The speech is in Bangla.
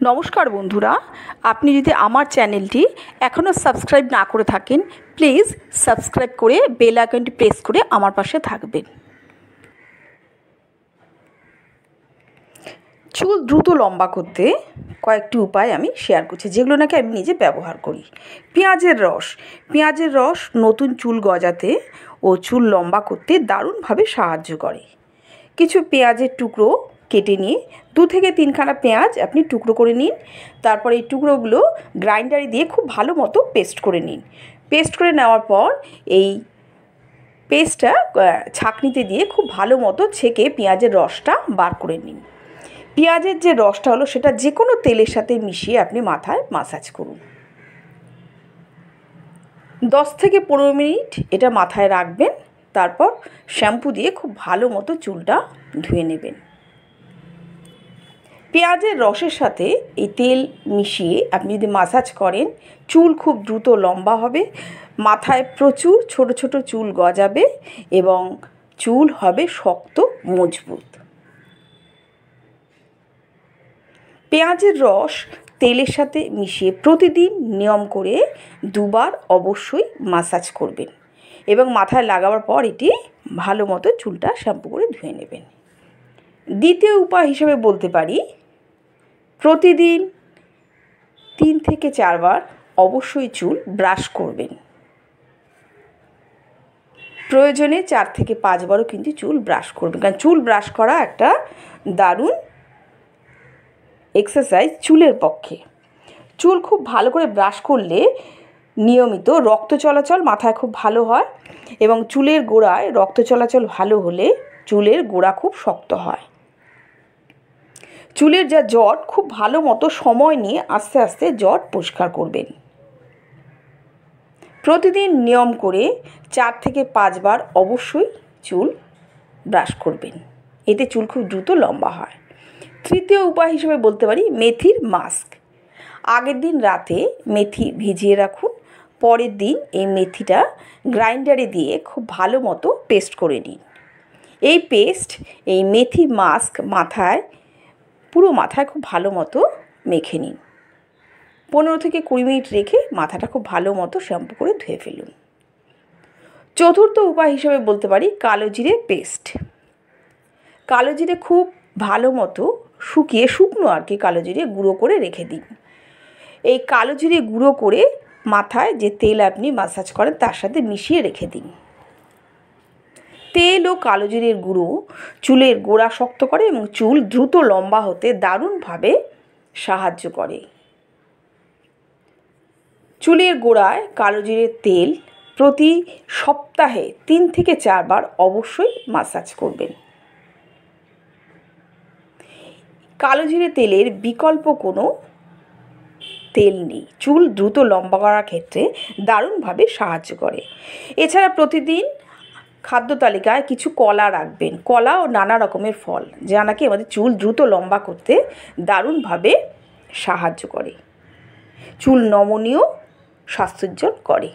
নমস্কার বন্ধুরা, আপনি যদি আমার চ্যানেলটি এখনও সাবস্ক্রাইব না করে থাকেন, প্লিজ সাবস্ক্রাইব করে বেল আইকনটি প্রেস করে আমার পাশে থাকবেন। চুল দ্রুত লম্বা করতে কয়েকটি উপায় আমি শেয়ার করছি, যেগুলো নাকি আমি নিজে ব্যবহার করি। পেঁয়াজের রস নতুন চুল গজাতে ও চুল লম্বা করতে দারুণভাবে সাহায্য করে। কিছু পেঁয়াজের টুকরো কেটে নিয়ে 2 থেকে 3খানা পেঁয়াজ আপনি টুকরো করে নিন। তারপর এই টুকরোগুলো গ্রাইন্ডারে দিয়ে খুব ভালো মতো পেস্ট করে নিন। পেস্ট করে নেওয়ার পর এই পেস্টটা ছাঁকনিতে দিয়ে খুব ভালো মতো ছেঁকে পেঁয়াজের রসটা বার করে নিন। পেঁয়াজের যে রসটা হলো সেটা যে কোনো তেলের সাথে মিশিয়ে আপনি মাথায় মাসাজ করুন। 10 থেকে 15 মিনিট এটা মাথায় রাখবেন। তারপর শ্যাম্পু দিয়ে খুব ভালো মতো চুলটা ধুয়ে নেবেন। পেঁয়াজের রসের সাথে এই তেল মিশিয়ে আপনি যদি মাসাজ করেন, চুল খুব দ্রুত লম্বা হবে, মাথায় প্রচুর ছোট ছোট চুল গজাবে এবং চুল হবে শক্ত মজবুত। পেঁয়াজের রস তেলের সাথে মিশিয়ে প্রতিদিন নিয়ম করে 2 বার অবশ্যই মাসাজ করবেন এবং মাথায় লাগাবার পর এটি ভালো মতো চুলটা শ্যাম্পু করে ধুয়ে নেবেন। দ্বিতীয় উপায় হিসেবে বলতে পারি, প্রতিদিন 3 থেকে 4 বার অবশ্যই চুল ব্রাশ করবেন। প্রয়োজনে 4 থেকে 5 বারও কিন্তু চুল ব্রাশ করবেন, কারণ চুল ব্রাশ করা একটা দারুণ এক্সারসাইজ চুলের পক্ষে। চুল খুব ভালো করে ব্রাশ করলে নিয়মিত রক্ত চলাচল মাথায় খুব ভালো হয় এবং চুলের গোড়ায় রক্ত চলাচল ভালো হলে চুলের গোড়া খুব শক্ত হয়। চুলের যা জট খুব ভালো মতো সময় নিয়ে আস্তে আস্তে জট পরিষ্কার করবেন। প্রতিদিন নিয়ম করে 4 থেকে 5 বার অবশ্যই চুল ব্রাশ করবেন, এতে চুল খুব দ্রুত লম্বা হয়। তৃতীয় উপায় হিসেবে বলতে পারি মেথির মাস্ক। আগের দিন রাতে মেথি ভিজিয়ে রাখুন, পরের দিন এই মেথিটা গ্রাইন্ডারে দিয়ে খুব ভালো মতো পেস্ট করে নিন। এই পেস্ট এই মেথি মাস্ক পুরো মাথায় খুব ভালো মতো মেখে নিন। 15 থেকে 20 মিনিট রেখে মাথাটা খুব ভালো মতো শ্যাম্পু করে ধুয়ে ফেলুন। চতুর্থ উপায় হিসেবে বলতে পারি কালো জিরে পেস্ট। কালো জিরে খুব ভালো মতো শুকনো কালো জিরে গুঁড়ো করে রেখে দিন। এই কালো জিরে গুঁড়ো করে মাথায় যে তেল আপনি মাসাজ করেন তার সাথে মিশিয়ে রেখে দিন। তেল ও কালো জিরের গুঁড়ো চুলের গোড়া শক্ত করে এবং চুল দ্রুত লম্বা হতে দারুণভাবে সাহায্য করে। চুলের গোড়ায় কালো জিরের তেল প্রতি সপ্তাহে 3 থেকে 4 বার অবশ্যই মাসাজ করবেন। কালো জিরে তেলের বিকল্প কোনো তেল নেই, চুল দ্রুত লম্বা করার ক্ষেত্রে দারুণভাবে সাহায্য করে। এছাড়া প্রতিদিন খাদ্য তালিকায় কিছু কলা রাখবেন, কলা ও নানা রকমের ফল, যা নাকি আমাদের চুল দ্রুত লম্বা করতে দারুণভাবে সাহায্য করে, চুল নমনীয় স্বাস্থ্যোজ্জ্বল করে।